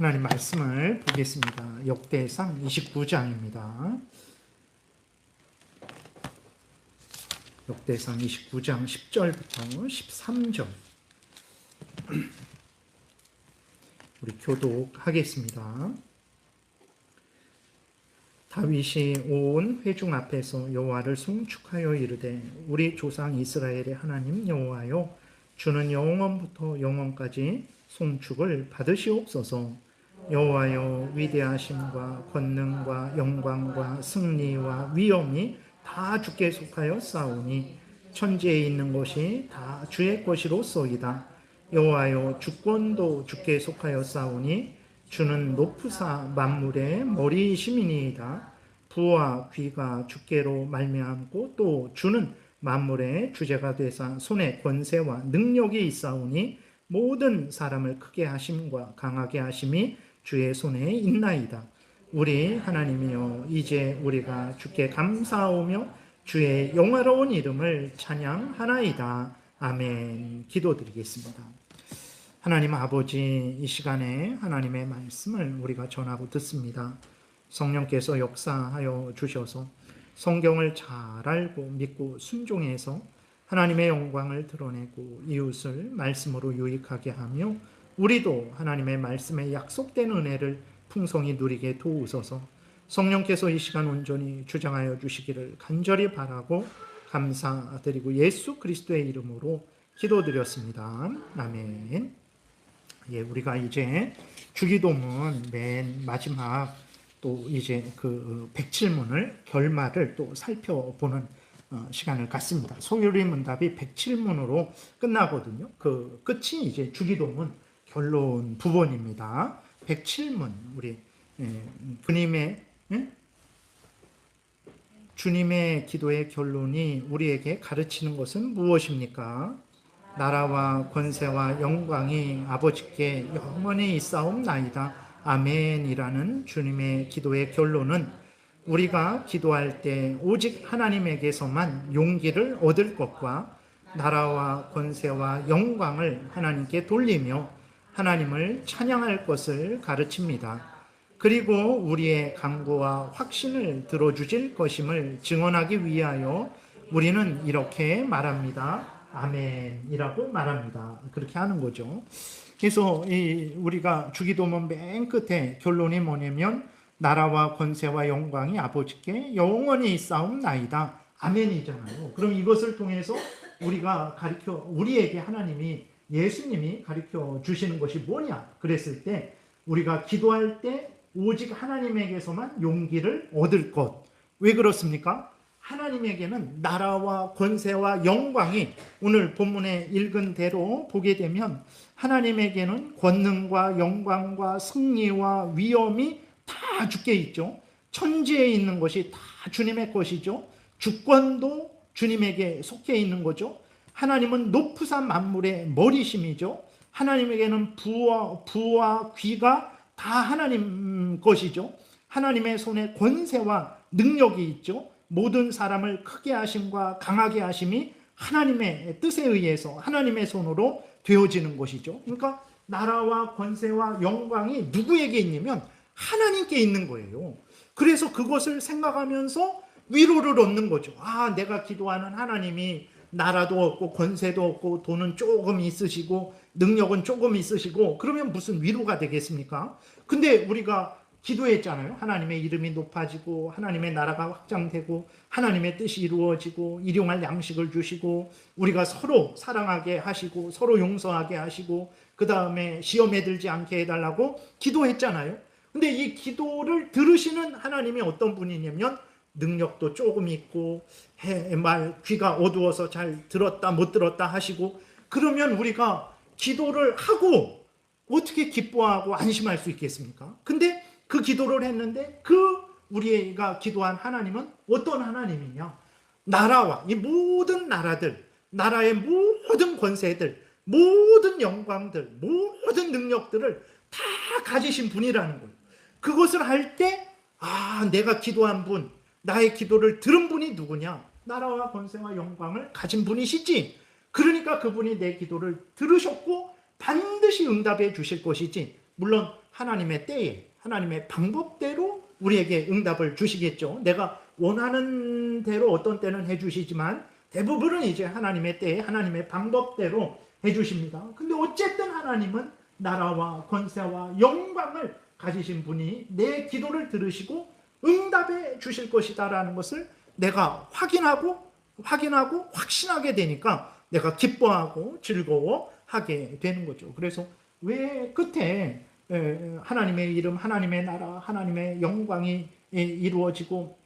하나님 말씀을 보겠습니다. 역대상 29장입니다. 역대상 29장 10절부터 13절. 우리 교독하겠습니다. 다윗이 온 회중 앞에서 여호와를 송축하여 이르되 우리 조상 이스라엘의 하나님 여호와여, 주는 영원부터 영원까지 송축을 받으시옵소서. 여호와여, 위대하심과 권능과 영광과 승리와 위엄이 다 주께 속하여 싸우니 천지에 있는 것이 다 주의 것이로소이다. 여호와여, 주권도 주께 속하여 싸우니 주는 높으사 만물의 머리이심이니이다. 부와 귀가 주께로 말미암고 또 주는 만물의 주제가 되사 손에 권세와 능력이 있사오니 모든 사람을 크게 하심과 강하게 하심이 주의 손에 있나이다. 우리 하나님이여, 이제 우리가 주께 감사하오며 주의 영화로운 이름을 찬양하나이다. 아멘. 기도드리겠습니다. 하나님 아버지, 이 시간에 하나님의 말씀을 우리가 전하고 듣습니다. 성령께서 역사하여 주셔서 성경을 잘 알고 믿고 순종해서 하나님의 영광을 드러내고 이웃을 말씀으로 유익하게 하며 우리도 하나님의 말씀에 약속된 은혜를 풍성히 누리게 도우소서. 성령께서 이 시간 온전히 주장하여 주시기를 간절히 바라고 감사드리고 예수 그리스도의 이름으로 기도드렸습니다. 아멘. 우리가 이제 주기도문 맨 마지막 또 이제 그 107문을 결말을 또 살펴보는 시간을 갖습니다. 소요리 문답이 107문으로 끝나거든요. 그 끝이 이제 주기도문 결론 부분입니다. 107문, 우리 주님의 기도의 결론이 우리에게 가르치는 것은 무엇입니까? 나라와 권세와 영광이 아버지께 영원히 있사옵나이다. 아멘이라는 주님의 기도의 결론은 우리가 기도할 때 오직 하나님에게서만 용기를 얻을 것과 나라와 권세와 영광을 하나님께 돌리며 하나님을 찬양할 것을 가르칩니다. 그리고 우리의 간구와 확신을 들어주실 것임을 증언하기 위하여 우리는 이렇게 말합니다. 아멘이라고 말합니다. 그렇게 하는 거죠. 그래서 우리가 주기도문 맨 끝에 결론이 뭐냐면 나라와 권세와 영광이 아버지께 영원히 있사옵나이다. 아멘이잖아요. 그럼 이것을 통해서 우리에게 하나님이, 예수님이 가르쳐 주시는 것이 뭐냐? 그랬을 때 우리가 기도할 때 오직 하나님에게서만 용기를 얻을 것. 왜 그렇습니까? 하나님에게는 나라와 권세와 영광이, 오늘 본문에 읽은 대로 보게 되면 하나님에게는 권능과 영광과 승리와 위엄이 다 주께 있죠. 천지에 있는 것이 다 주님의 것이죠. 주권도 주님에게 속해 있는 거죠. 하나님은 높으사 만물의 머리심이죠. 하나님에게는 부와 귀가 다 하나님 것이죠. 하나님의 손에 권세와 능력이 있죠. 모든 사람을 크게 하심과 강하게 하심이 하나님의 뜻에 의해서 하나님의 손으로 되어지는 것이죠. 그러니까 나라와 권세와 영광이 누구에게 있냐면 하나님께 있는 거예요. 그래서 그것을 생각하면서 위로를 얻는 거죠. 아, 내가 기도하는 하나님이 나라도 없고 권세도 없고 돈은 조금 있으시고 능력은 조금 있으시고 그러면 무슨 위로가 되겠습니까? 근데 우리가 기도했잖아요. 하나님의 이름이 높아지고 하나님의 나라가 확장되고 하나님의 뜻이 이루어지고 일용할 양식을 주시고 우리가 서로 사랑하게 하시고 서로 용서하게 하시고 그 다음에 시험에 들지 않게 해달라고 기도했잖아요. 근데 이 기도를 들으시는 하나님이 어떤 분이냐면 능력도 조금 있고 귀가 어두워서 잘 들었다 못 들었다 하시고, 그러면 우리가 기도를 하고 어떻게 기뻐하고 안심할 수 있겠습니까? 근데 그 기도를 했는데 우리가 기도한 하나님은 어떤 하나님이냐? 나라와 이 모든 나라들, 나라의 모든 권세들, 모든 영광들, 모든 능력들을 다 가지신 분이라는 거예요. 그것을 할 때 내가 기도한 분, 나의 기도를 들은 분이 누구냐? 나라와 권세와 영광을 가진 분이시지. 그러니까 그분이 내 기도를 들으셨고 반드시 응답해 주실 것이지, 물론 하나님의 때에, 하나님의 방법대로 우리에게 응답을 주시겠죠. 내가 원하는 대로 어떤 때는 해주시지만 대부분은 이제 하나님의 때에 하나님의 방법대로 해주십니다. 근데 어쨌든 하나님은 나라와 권세와 영광을 가지신 분이 내 기도를 들으시고 응답해 주실 것이다라는 것을 내가 확인하고 확신하게 되니까 내가 기뻐하고 즐거워하게 되는 거죠. 그래서 왜 끝에 하나님의 이름, 하나님의 나라, 하나님의 영광이 이루어지고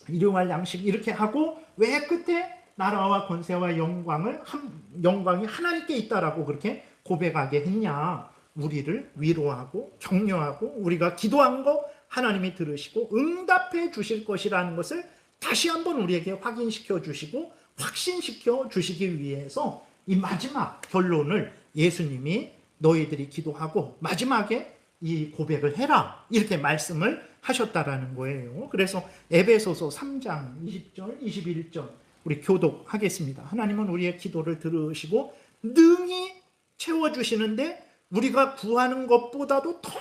일용할 양식 이렇게 하고 왜 끝에 나라와 권세와 영광이 하나님께 있다라고 그렇게 고백하게 했냐? 우리를 위로하고 격려하고 우리가 기도한 거 하나님이 들으시고 응답해 주실 것이라는 것을 다시 한번 우리에게 확인시켜 주시고 확신시켜 주시기 위해서 이 마지막 결론을 예수님이 너희들이 기도하고 마지막에 이 고백을 해라 이렇게 말씀을 하셨다라는 거예요. 그래서 에베소서 3장 20절 21절 우리 교독하겠습니다. 하나님은 우리의 기도를 들으시고 능히 채워주시는데 우리가 구하는 것보다도 더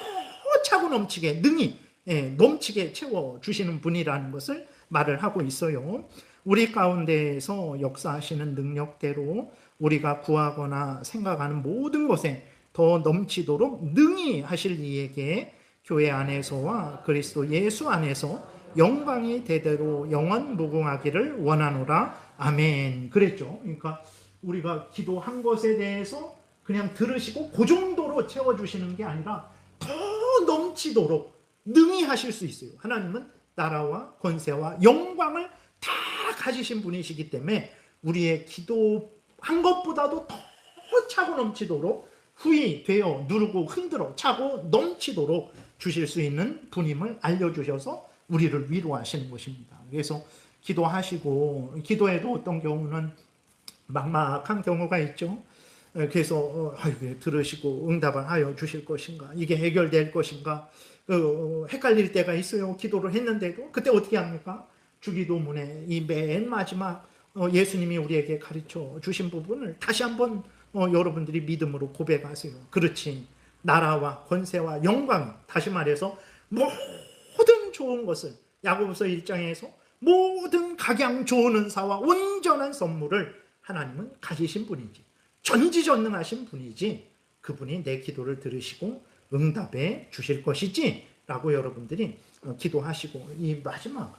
차고 넘치게 능히 넘치게 채워주시는 분이라는 것을 말을 하고 있어요. 우리 가운데에서 역사하시는 능력대로 우리가 구하거나 생각하는 모든 것에 더 넘치도록 능히 하실 이에게 교회 안에서와 그리스도 예수 안에서 영광이 대대로 영원 무궁하기를 원하노라. 아멘. 그랬죠. 그러니까 우리가 기도한 것에 대해서 그냥 들으시고 그 정도로 채워주시는 게 아니라 더 넘치도록 능히 하실 수 있어요. 하나님은 나라와 권세와 영광을 다 가지신 분이시기 때문에 우리의 기도한 것보다도 더 차고 넘치도록 후히 되어 누르고 흔들어 차고 넘치도록 주실 수 있는 분임을 알려주셔서 우리를 위로하시는 것입니다. 그래서 기도하시고 기도에도 어떤 경우는 막막한 경우가 있죠. 그래서 들으시고 응답을 하여 주실 것인가, 이게 해결될 것인가, 헷갈릴 때가 있어요. 기도를 했는데도. 그때 어떻게 합니까? 주기도문의 이 맨 마지막 예수님이 우리에게 가르쳐 주신 부분을 다시 한번 여러분들이 믿음으로 고백하세요. 그렇지, 나라와 권세와 영광, 다시 말해서 모든 좋은 것을, 야고보서 1장에서 모든 각양 좋은 은사와 온전한 선물을 하나님은 가지신 분이지, 전지전능하신 분이지, 그분이 내 기도를 들으시고 응답해 주실 것이지 라고 여러분들이 기도하시고 이 마지막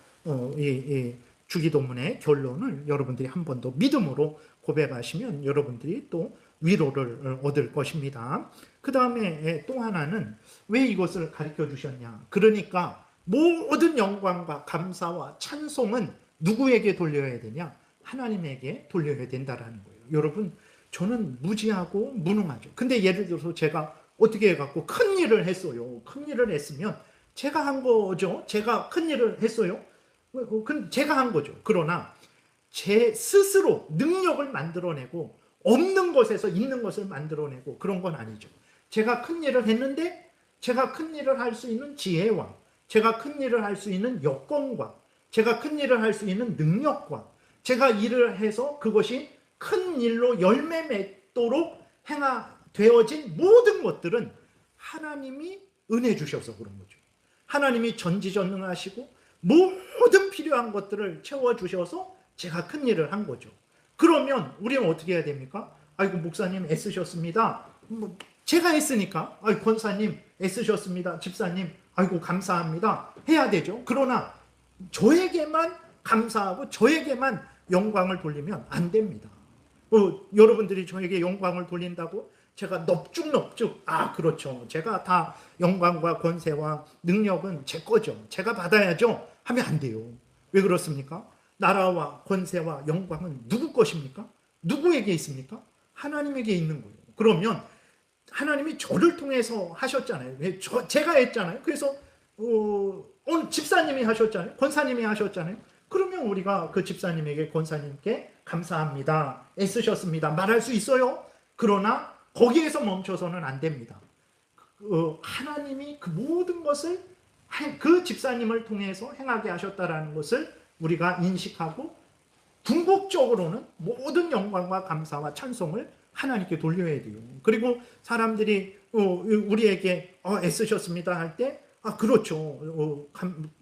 이 주기도문의 결론을 여러분들이 한 번 더 믿음으로 고백하시면 여러분들이 또 위로를 얻을 것입니다. 그 다음에 또 하나는 왜 이것을 가르쳐 주셨냐? 그러니까 모든 영광과 감사와 찬송은 누구에게 돌려야 되냐? 하나님에게 돌려야 된다라는 거예요. 여러분, 저는 무지하고 무능하죠. 근데 예를 들어서 제가 어떻게 해갖고 큰 일을 했어요. 큰 일을 했으면 제가 한 거죠. 제가 큰 일을 했어요. 제가 한 거죠. 그러나 제 스스로 능력을 만들어내고 없는 것에서 있는 것을 만들어내고 그런 건 아니죠. 제가 큰 일을 했는데 제가 큰 일을 할 수 있는 지혜와 제가 큰 일을 할 수 있는 여건과 제가 큰 일을 할 수 있는 능력과 제가 일을 해서 그것이 큰 일로 열매 맺도록 되어진 모든 것들은 하나님이 은혜 주셔서 그런 거죠. 하나님이 전지전능하시고 모든 필요한 것들을 채워주셔서 제가 큰 일을 한 거죠. 그러면 우리는 어떻게 해야 됩니까? 아이고, 목사님 애쓰셨습니다. 제가 했으니까, 아이고, 권사님 애쓰셨습니다. 집사님, 아이고, 감사합니다. 해야 되죠. 그러나 저에게만 감사하고 저에게만 영광을 돌리면 안 됩니다. 여러분들이 저에게 영광을 돌린다고 제가 넙죽넙죽, 그렇죠, 제가 다 영광과 권세와 능력은 제 거죠, 제가 받아야죠 하면 안 돼요. 왜 그렇습니까? 나라와 권세와 영광은 누구 것입니까? 누구에게 있습니까? 하나님에게 있는 거예요. 그러면 하나님이 저를 통해서 하셨잖아요. 제가 했잖아요. 그래서 오늘 집사님이 하셨잖아요. 권사님이 하셨잖아요. 그러면 우리가 그 집사님에게, 권사님께 감사합니다, 애쓰셨습니다 말할 수 있어요. 그러나 거기에서 멈춰서는 안 됩니다. 하나님이 그 모든 것을 그 집사님을 통해서 행하게 하셨다라는 것을 우리가 인식하고 궁극적으로는 모든 영광과 감사와 찬송을 하나님께 돌려야 돼요. 그리고 사람들이 우리에게 애쓰셨습니다 할 때 그렇죠.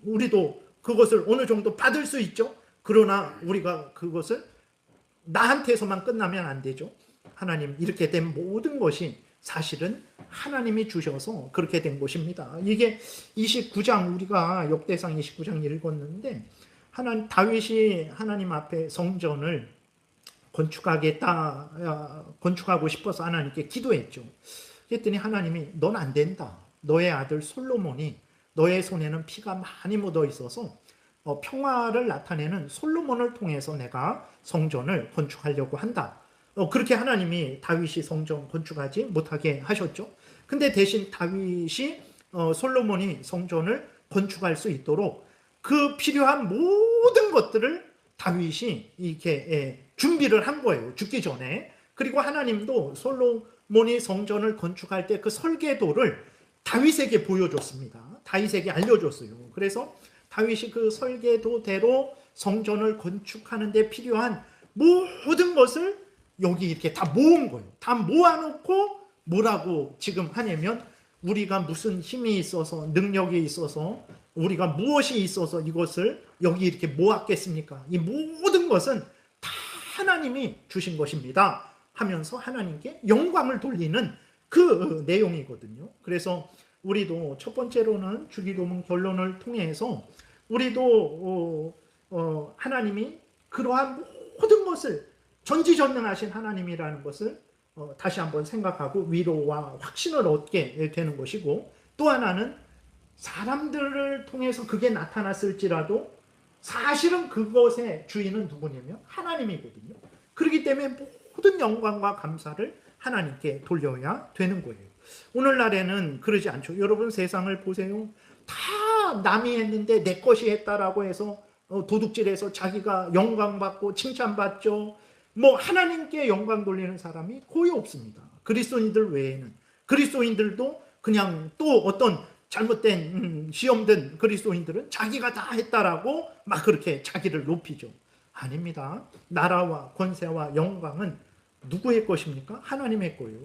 우리도 그것을 어느 정도 받을 수 있죠. 그러나 우리가 그것을 나한테서만 끝나면 안 되죠. 하나님, 이렇게 된 모든 것이 사실은 하나님이 주셔서 그렇게 된 것입니다. 이게 29장, 우리가 역대상 29장 읽었는데, 다윗이 하나님 앞에 성전을 건축하고 싶어서 하나님께 기도했죠. 그랬더니 하나님이 넌 안 된다. 너의 아들 솔로몬이, 너의 손에는 피가 많이 묻어 있어서 평화를 나타내는 솔로몬을 통해서 내가 성전을 건축하려고 한다. 그렇게 하나님이 다윗이 성전 건축하지 못하게 하셨죠. 근데 대신 다윗이 솔로몬이 성전을 건축할 수 있도록 그 필요한 모든 것들을 다윗이 이렇게 준비를 한 거예요. 죽기 전에. 그리고 하나님도 솔로몬이 성전을 건축할 때 그 설계도를 다윗에게 보여줬습니다. 다윗에게 알려줬어요. 그래서 다윗이 그 설계도대로 성전을 건축하는 데 필요한 모든 것을 여기 이렇게 다 모은 거예요. 다 모아놓고 뭐라고 지금 하냐면, 우리가 무슨 힘이 있어서, 능력이 있어서, 우리가 무엇이 있어서 이것을 여기 이렇게 모았겠습니까? 이 모든 것은 다 하나님이 주신 것입니다 하면서 하나님께 영광을 돌리는 그 내용이거든요. 그래서 우리도 첫 번째로는 주기도문 결론을 통해서 우리도 하나님이 그러한 모든 것을 전지전능하신 하나님이라는 것을 다시 한번 생각하고 위로와 확신을 얻게 되는 것이고, 또 하나는 사람들을 통해서 그게 나타났을지라도 사실은 그것의 주인은 누구냐면 하나님이거든요. 그렇기 때문에 모든 영광과 감사를 하나님께 돌려야 되는 거예요. 오늘날에는 그러지 않죠. 여러분 세상을 보세요. 다 남이 했는데 내 것이 했다라고 해서 도둑질해서 자기가 영광받고 칭찬받죠. 하나님께 영광 돌리는 사람이 거의 없습니다. 그리스도인들 외에는. 그리스도인들도 그냥 또 어떤 잘못된 시험된 그리스도인들은 자기가 다 했다라고 막 그렇게 자기를 높이죠. 아닙니다. 나라와 권세와 영광은 누구의 것입니까? 하나님의 거예요.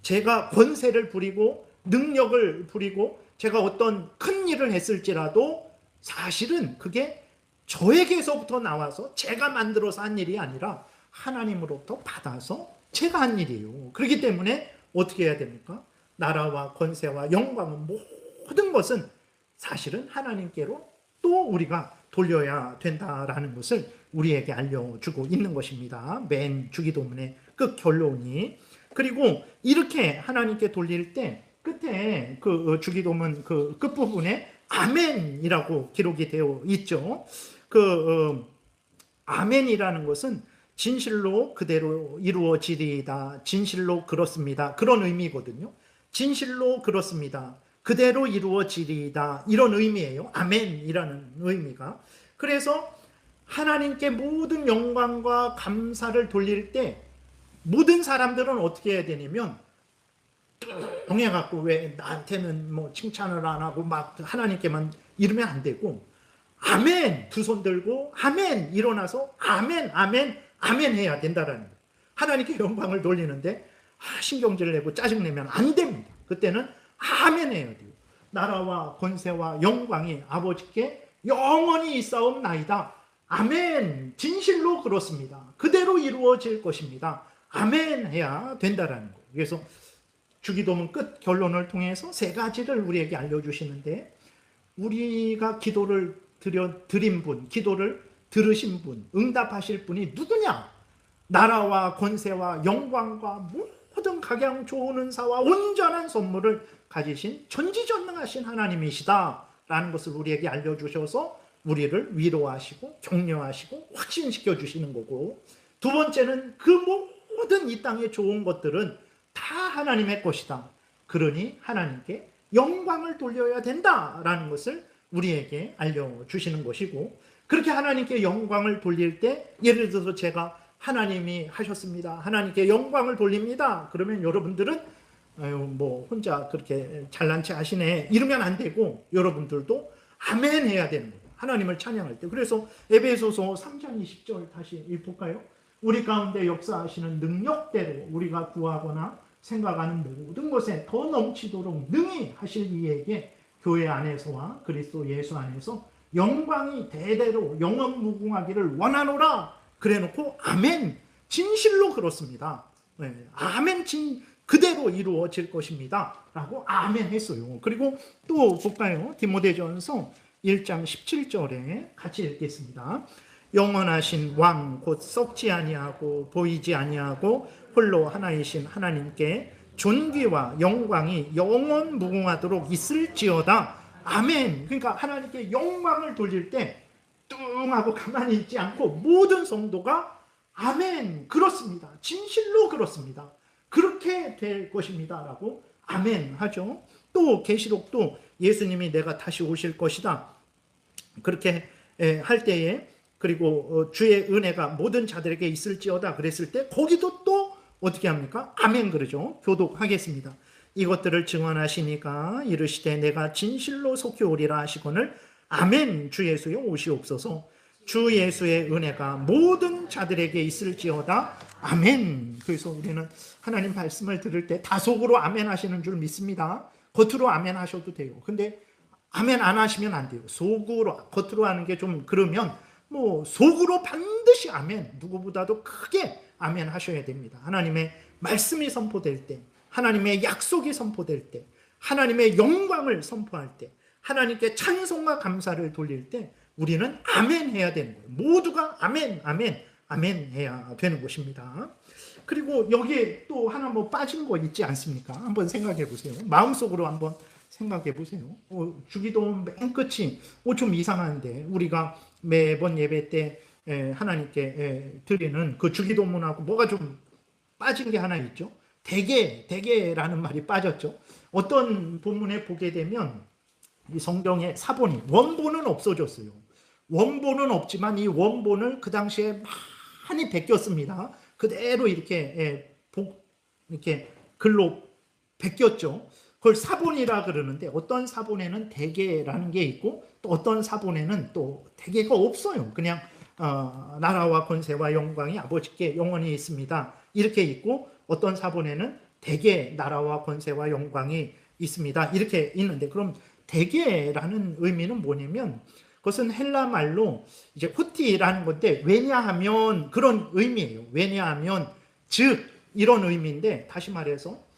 제가 권세를 부리고 능력을 부리고 제가 어떤 큰 일을 했을지라도 사실은 그게 저에게서부터 나와서 제가 만들어서 한 일이 아니라 하나님으로부터 받아서 제가 한 일이에요. 그렇기 때문에 어떻게 해야 됩니까? 나라와 권세와 영광은 모든 것은 사실은 하나님께로 또 우리가 돌려야 된다라는 것을 우리에게 알려주고 있는 것입니다. 맨 주기도문의 끝 결론이. 그리고 이렇게 하나님께 돌릴 때 끝에 그 주기도문 그 끝부분에 아멘이라고 기록이 되어 있죠. 아멘이라는 것은 진실로 그대로 이루어지리이다. 진실로 그렇습니다. 그런 의미거든요. 진실로 그렇습니다. 그대로 이루어지리이다. 이런 의미예요. 아멘이라는 의미가. 그래서 하나님께 모든 영광과 감사를 돌릴 때 모든 사람들은 어떻게 해야 되냐면 정해갖고 왜 나한테는 칭찬을 안 하고 막 하나님께만 이러면 안 되고 아멘 두 손 들고 아멘 일어나서 아멘 아멘 아멘 해야 된다라는 거예요. 하나님께 영광을 돌리는데 신경질을 내고 짜증내면 안 됩니다. 그때는 아멘 해야 돼요. 나라와 권세와 영광이 아버지께 영원히 있사옵나이다. 아멘. 진실로 그렇습니다. 그대로 이루어질 것입니다. 아멘 해야 된다라는 거예요. 그래서 주기도문 끝 결론을 통해서 세 가지를 우리에게 알려주시는데, 우리가 기도를 드린 분, 기도를 들으신 분, 응답하실 분이 누구냐? 나라와 권세와 영광과 모든 각양 좋은 은사와 온전한 선물을 가지신 전지전능하신 하나님이시다라는 것을 우리에게 알려주셔서 우리를 위로하시고 격려하시고 확신시켜 주시는 거고, 두 번째는 그 모든 이 땅의 좋은 것들은 다 하나님의 것이다. 그러니 하나님께 영광을 돌려야 된다라는 것을 우리에게 알려주시는 것이고, 그렇게 하나님께 영광을 돌릴 때 예를 들어서 제가 하나님이 하셨습니다. 하나님께 영광을 돌립니다. 그러면 여러분들은 혼자 그렇게 잘난 체 하시네 이러면 안 되고 여러분들도 아멘 해야 되는 거예요. 하나님을 찬양할 때. 그래서 에베소서 3장 20절 다시 읽어볼까요? 우리 가운데 역사하시는 능력대로 우리가 구하거나 생각하는 모든 것에 더 넘치도록 능히 하실 이에게 교회 안에서와 그리스도 예수 안에서 영광이 대대로 영원 무궁하기를 원하노라 그래놓고 아멘 진실로 그렇습니다. 네, 아멘 그대로 이루어질 것입니다 라고 아멘 했어요. 그리고 또 볼까요? 디모데전서 1장 17절에 같이 읽겠습니다. 영원하신 왕 곧 썩지 아니하고 보이지 아니하고 홀로 하나이신 하나님께 존귀와 영광이 영원 무궁하도록 있을지어다. 아멘. 그러니까 하나님께 영광을 돌릴 때 뚱하고 가만히 있지 않고 모든 성도가 아멘 그렇습니다. 진실로 그렇습니다. 그렇게 될 것입니다 라고 아멘 하죠. 또 계시록도 예수님이 내가 다시 오실 것이다 그렇게 할 때에 그리고 주의 은혜가 모든 자들에게 있을지어다 그랬을 때 거기도 또 어떻게 합니까? 아멘 그러죠. 교독하겠습니다. 이것들을 증언하시니까 이르시되 내가 진실로 속히 오리라 하시거늘 아멘 주 예수여 오시옵소서. 주 예수의 은혜가 모든 자들에게 있을지어다 아멘. 그래서 우리는 하나님 말씀을 들을 때 다속으로 아멘 하시는 줄 믿습니다. 겉으로 아멘 하셔도 돼요. 근데 아멘 안 하시면 안 돼요. 속으로 겉으로 하는 게 좀 그러면 뭐 속으로 반드시 아멘 누구보다도 크게 아멘 하셔야 됩니다. 하나님의 말씀이 선포될 때 하나님의 약속이 선포될 때 하나님의 영광을 선포할 때 하나님께 찬송과 감사를 돌릴 때 우리는 아멘 해야 되는 거예요. 모두가 아멘 아멘 아멘 해야 되는 것입니다. 그리고 여기에 또 하나 뭐 빠진 거 있지 않습니까? 한번 생각해 보세요. 마음속으로 한번 생각해 보세요. 주기도문 맨 끝이 좀 이상한데 우리가 매번 예배 때 하나님께 드리는 그 주기도문하고 뭐가 좀 빠진 게 하나 있죠. 대개라는 말이 빠졌죠. 어떤 본문에 보게 되면 이 성경의 사본이 원본은 없어졌어요. 원본은 없지만 이 원본을 그 당시에 많이 베꼈습니다. 그대로 이렇게 이렇게 글로 베꼈죠. 그걸 사본이라 그러는데 어떤 사본에는 대개라는 게 있고 또 어떤 사본에는 또 대개가 없어요. 그냥 나라와 권세와 영광이 아버지께 영원히 있습니다. 이렇게 있고 어떤 사본에는 대개 나라와 권세와 영광이 있습니다. 이렇게 있는데 그럼 대개라는 의미는 뭐냐면 그것은 헬라 말로 이제 후티라는 건데 왜냐하면 그런 의미예요. 왜냐하면 즉 이런 의미인데 다시 말해서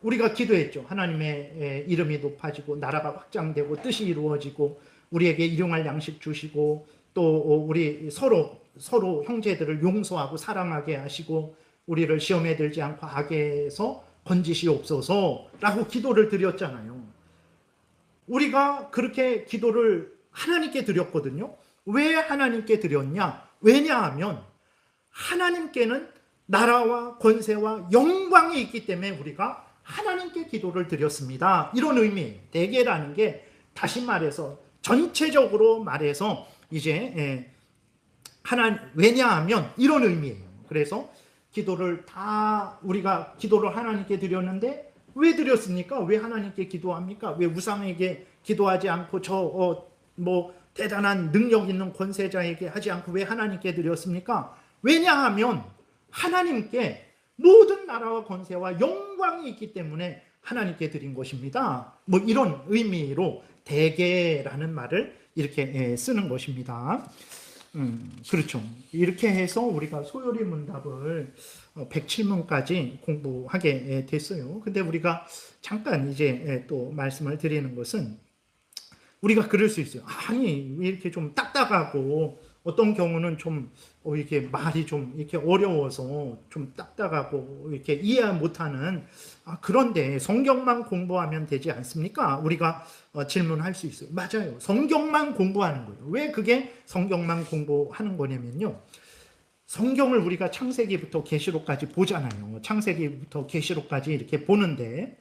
우리가 기도했죠. 하나님의 이름이 높아지고 나라가 확장되고 뜻이 이루어지고 우리에게 일용할 양식 주시고 또 우리 서로 형제들을 용서하고 사랑하게 하시고 우리를 시험에 들지 않고 악에서 건지시옵소서라고 기도를 드렸잖아요. 우리가 그렇게 기도를 하나님께 드렸거든요. 왜 하나님께 드렸냐? 왜냐하면 하나님께는 나라와 권세와 영광이 있기 때문에 우리가 하나님께 기도를 드렸습니다. 이런 의미예요. 대개라는 게 다시 말해서 전체적으로 말해서 이제 왜냐하면 이런 의미예요. 그래서 기도를 다 우리가 기도를 하나님께 드렸는데 왜 드렸습니까? 왜 하나님께 기도합니까? 왜 우상에게 기도하지 않고 뭐 대단한 능력 있는 권세자에게 하지 않고 왜 하나님께 드렸습니까? 왜냐하면 하나님께 모든 나라와 권세와 영광이 있기 때문에 하나님께 드린 것입니다. 뭐 이런 의미로 대개라는 말을 이렇게 쓰는 것입니다. 그렇죠. 이렇게 해서 우리가 소요리 문답을 107문까지 공부하게 됐어요. 근데 우리가 잠깐 이제 또 말씀을 드리는 것은 우리가 그럴 수 있어요. 아니, 왜 이렇게 좀 딱딱하고 어떤 경우는 좀 이렇게 말이 좀 이렇게 어려워서 좀 딱딱하고 이렇게 이해 못하는 그런데 성경만 공부하면 되지 않습니까? 우리가 질문할 수 있어요. 맞아요. 성경만 공부하는 거예요. 왜 그게 성경만 공부하는 거냐면요. 성경을 우리가 창세기부터 계시록까지 보잖아요. 창세기부터 계시록까지 이렇게 보는데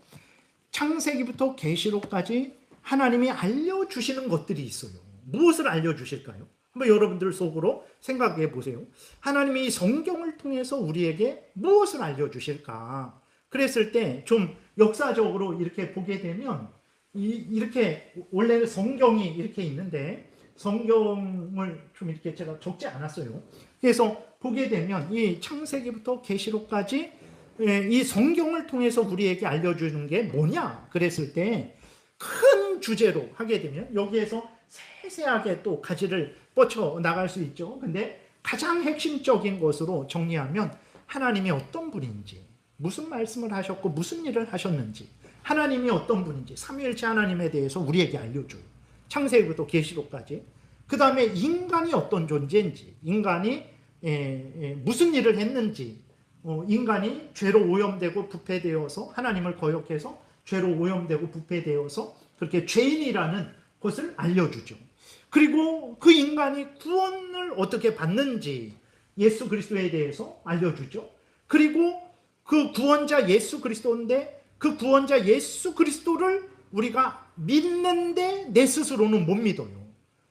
창세기부터 계시록까지 하나님이 알려주시는 것들이 있어요. 무엇을 알려주실까요? 한번 여러분들 속으로 생각해 보세요. 하나님이 성경을 통해서 우리에게 무엇을 알려주실까? 그랬을 때 좀 역사적으로 이렇게 보게 되면 이렇게 원래 성경이 이렇게 있는데 성경을 좀 이렇게 제가 적지 않았어요. 그래서 보게 되면 이 창세기부터 계시록까지 이 성경을 통해서 우리에게 알려주는 게 뭐냐 그랬을 때 큰 주제로 하게 되면 여기에서 세세하게 또 가지를 뻗쳐 나갈 수 있죠. 근데 가장 핵심적인 것으로 정리하면 하나님이 어떤 분인지, 무슨 말씀을 하셨고 무슨 일을 하셨는지, 하나님이 어떤 분인지 삼위일체 하나님에 대해서 우리에게 알려줘요. 창세기부터 계시록까지. 그 다음에 인간이 어떤 존재인지, 인간이 무슨 일을 했는지, 인간이 죄로 오염되고 부패되어서 하나님을 거역해서 죄로 오염되고 부패되어서 그렇게 죄인이라는 것을 알려주죠. 그리고 그 인간이 구원을 어떻게 받는지 예수 그리스도에 대해서 알려주죠. 그리고 그 구원자 예수 그리스도인데 그 구원자 예수 그리스도를 우리가 믿는데 내 스스로는 못 믿어요.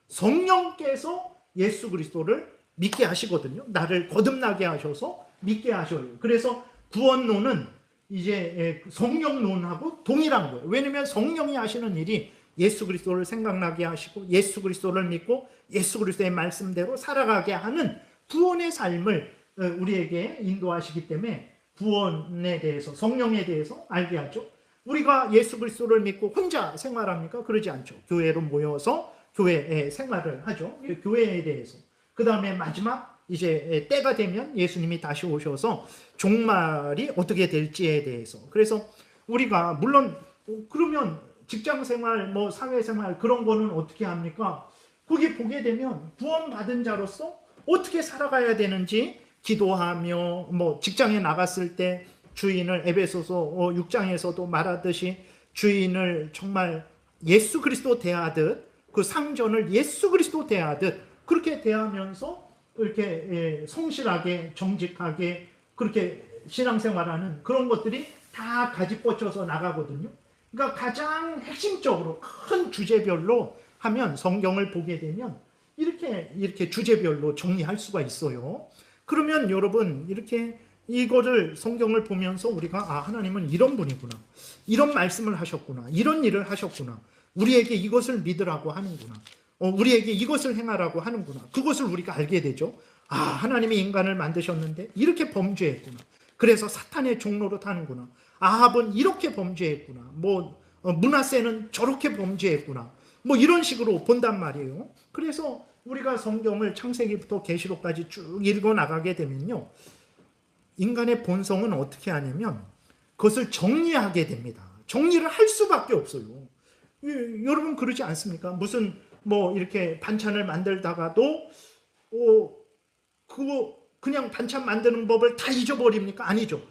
성령께서 예수 그리스도를 믿게 하시거든요. 나를 거듭나게 하셔서 믿게 하셔요. 그래서 구원론은 이제 성령론하고 동일한 거예요. 왜냐하면 성령이 하시는 일이 예수 그리스도를 생각나게 하시고 예수 그리스도를 믿고 예수 그리스도의 말씀대로 살아가게 하는 구원의 삶을 우리에게 인도하시기 때문에 구원에 대해서, 성령에 대해서 알게 하죠. 우리가 예수 그리스도를 믿고 혼자 생활합니까? 그러지 않죠. 교회로 모여서 교회 생활을 하죠. 교회에 대해서. 그 다음에 마지막 이제 때가 되면 예수님이 다시 오셔서 종말이 어떻게 될지에 대해서. 그래서 우리가 물론 그러면 직장생활, 뭐 사회생활 그런 거는 어떻게 합니까? 거기 보게 되면 구원받은 자로서 어떻게 살아가야 되는지 기도하며, 뭐 직장에 나갔을 때 주인을 에베소서 6장에서도 말하듯이 주인을 정말 예수 그리스도 대하듯, 그 상전을 예수 그리스도 대하듯 그렇게 대하면서 이렇게 성실하게 정직하게 그렇게 신앙생활하는 그런 것들이 다 가지 뻗쳐서 나가거든요. 그러니까 가장 핵심적으로 큰 주제별로 하면 성경을 보게 되면 이렇게 주제별로 정리할 수가 있어요. 그러면 여러분 이렇게 이거를 성경을 보면서 우리가 하나님은 이런 분이구나, 이런 말씀을 하셨구나, 이런 일을 하셨구나, 우리에게 이것을 믿으라고 하는구나, 우리에게 이것을 행하라고 하는구나, 그것을 우리가 알게 되죠. 하나님이 인간을 만드셨는데 이렇게 범죄했구나, 그래서 사탄의 종로로 타는구나, 아합은 이렇게 범죄했구나, 므낫세는 저렇게 범죄했구나, 이런 식으로 본단 말이에요. 그래서 우리가 성경을 창세기부터 계시록까지 쭉 읽어 나가게 되면요, 인간의 본성은 어떻게 하냐면 그것을 정리하게 됩니다. 정리를 할 수밖에 없어요. 여러분 그러지 않습니까? 무슨 이렇게 반찬을 만들다가도 그거 그냥 반찬 만드는 법을 다 잊어버립니까? 아니죠.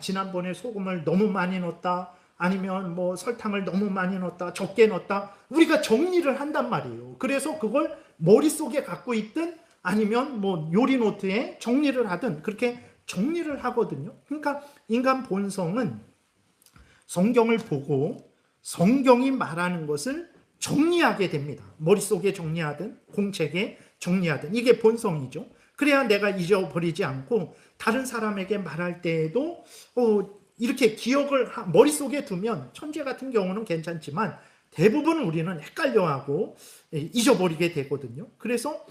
지난번에 소금을 너무 많이 넣었다, 아니면 설탕을 너무 많이 넣었다, 적게 넣었다, 우리가 정리를 한단 말이에요. 그래서 그걸 머릿속에 갖고 있든 아니면 요리 노트에 정리를 하든 그렇게 정리를 하거든요. 그러니까 인간 본성은 성경을 보고 성경이 말하는 것을 정리하게 됩니다. 머릿속에 정리하든 공책에 정리하든 이게 본성이죠. 그래야 내가 잊어버리지 않고 다른 사람에게 말할 때에도 이렇게 기억을 머릿속에 두면, 천재 같은 경우는 괜찮지만 대부분 우리는 헷갈려하고 잊어버리게 되거든요. 그래서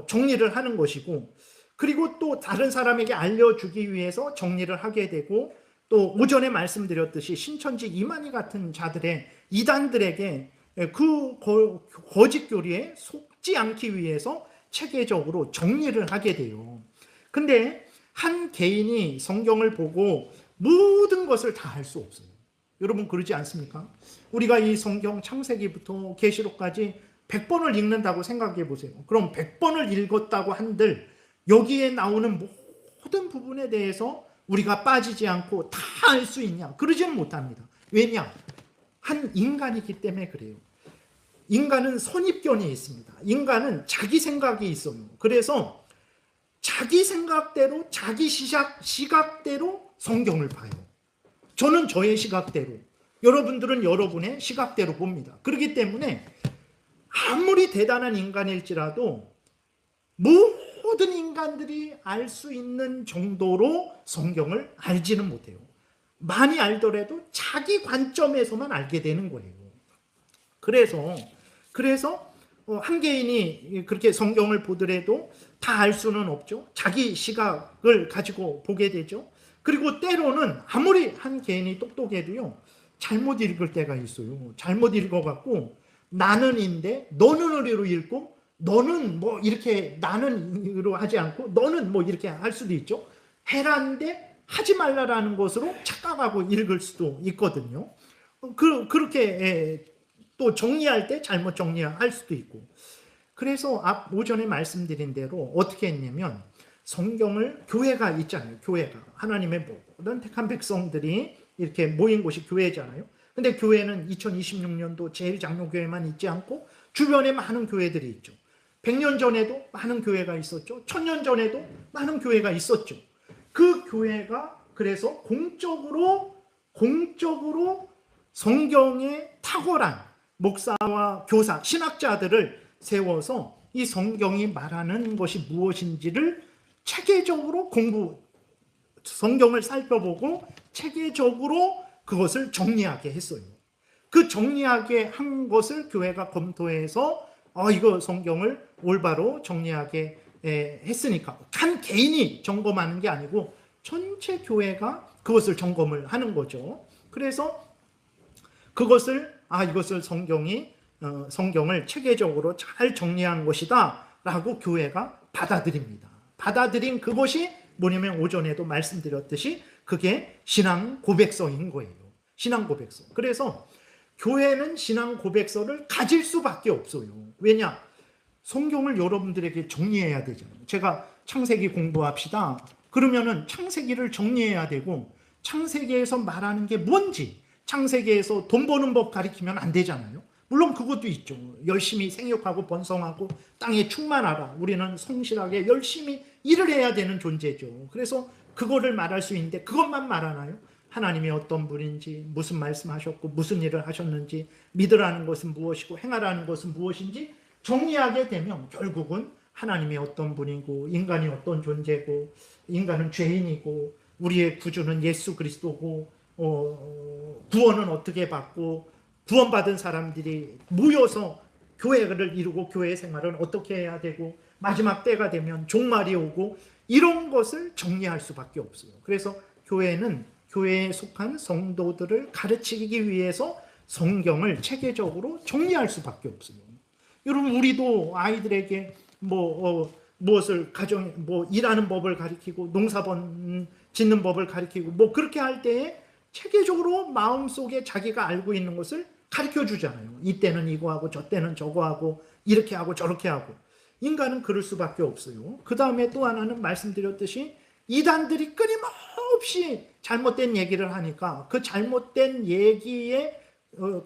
정리를 하는 것이고, 그리고 또 다른 사람에게 알려주기 위해서 정리를 하게 되고, 또 오전에 말씀드렸듯이 신천지 이만희 같은 자들의 이단들에게 그 거짓 교리에 속지 않기 위해서 체계적으로 정리를 하게 돼요. 근데 한 개인이 성경을 보고 모든 것을 다 할 수 없어요. 여러분 그러지 않습니까? 우리가 이 성경 창세기부터 계시록까지 100번을 읽는다고 생각해 보세요. 그럼 100번을 읽었다고 한들 여기에 나오는 모든 부분에 대해서 우리가 빠지지 않고 다 알 수 있냐? 그러지는 못합니다. 왜냐? 한 인간이기 때문에 그래요. 인간은 선입견이 있습니다. 인간은 자기 생각이 있어요. 그래서 자기 생각대로, 자기 시각대로 성경을 봐요. 저는 저의 시각대로, 여러분들은 여러분의 시각대로 봅니다. 그렇기 때문에 아무리 대단한 인간일지라도 모든 인간들이 알 수 있는 정도로 성경을 알지는 못해요. 많이 알더라도 자기 관점에서만 알게 되는 거예요. 그래서 한 개인이 그렇게 성경을 보더라도 다 알 수는 없죠. 자기 시각을 가지고 보게 되죠. 그리고 때로는 아무리 한 개인이 똑똑해도요, 잘못 읽을 때가 있어요. 잘못 읽어갖고 나는인데 너는으로 읽고, 너는 뭐 이렇게 나는으로 하지 않고 너는 뭐 이렇게 할 수도 있죠. 해라인데 하지 말라라는 것으로 착각하고 읽을 수도 있거든요. 그렇게 또 정리할 때 잘못 정리할 수도 있고. 그래서 오전에 말씀드린 대로 어떻게 했냐면, 성경을, 교회가 있잖아요. 교회가 하나님의 모든 택한 백성들이 이렇게 모인 곳이 교회잖아요. 근데 교회는 2026년도 제일장로교회만 있지 않고 주변에 많은 교회들이 있죠. 100년 전에도 많은 교회가 있었죠. 1000년 전에도 많은 교회가 있었죠. 그 교회가 그래서 공적으로 성경에 탁월한 목사와 교사, 신학자들을 세워서 이 성경이 말하는 것이 무엇인지를 체계적으로 성경을 살펴보고 체계적으로 그것을 정리하게 했어요. 그 정리하게 한 것을 교회가 검토해서 이거 성경을 올바로 정리하게 했으니까, 한 개인이 점검하는 게 아니고 전체 교회가 그것을 점검을 하는 거죠. 그래서 그것을 이것을 성경을 체계적으로 잘 정리한 것이다 라고 교회가 받아들입니다. 받아들인 그것이 뭐냐면, 오전에도 말씀드렸듯이 그게 신앙 고백서인 거예요. 신앙 고백서. 그래서 교회는 신앙 고백서를 가질 수밖에 없어요. 왜냐? 성경을 여러분들에게 정리해야 되잖아요. 제가 창세기 공부합시다. 그러면은 창세기를 정리해야 되고, 창세기에서 말하는 게 뭔지, 창세기에서 돈 버는 법 가르치면 안 되잖아요. 물론 그것도 있죠. 열심히 생육하고 번성하고 땅에 충만하라. 우리는 성실하게 열심히 일을 해야 되는 존재죠. 그래서 그거를 말할 수 있는데 그것만 말하나요? 하나님이 어떤 분인지, 무슨 말씀하셨고 무슨 일을 하셨는지, 믿으라는 것은 무엇이고 행하라는 것은 무엇인지 정리하게 되면 결국은 하나님이 어떤 분이고 인간이 어떤 존재고, 인간은 죄인이고 우리의 구주는 예수 그리스도고, 구원은 어떻게 받고, 구원받은 사람들이 모여서 교회를 이루고 교회 생활은 어떻게 해야 되고, 마지막 때가 되면 종말이 오고, 이런 것을 정리할 수밖에 없어요. 그래서 교회는 교회에 속한 성도들을 가르치기 위해서 성경을 체계적으로 정리할 수밖에 없어요. 여러분, 우리도 아이들에게 무엇을 일하는 법을 가르치고 농사번 짓는 법을 가르치고 그렇게 할 때에 체계적으로 마음속에 자기가 알고 있는 것을 가르쳐 주잖아요. 이때는 이거 하고 저때는 저거 하고 이렇게 하고 저렇게 하고. 인간은 그럴 수밖에 없어요. 그 다음에 또 하나는 말씀드렸듯이 이단들이 끊임없이 잘못된 얘기를 하니까 그 잘못된 얘기에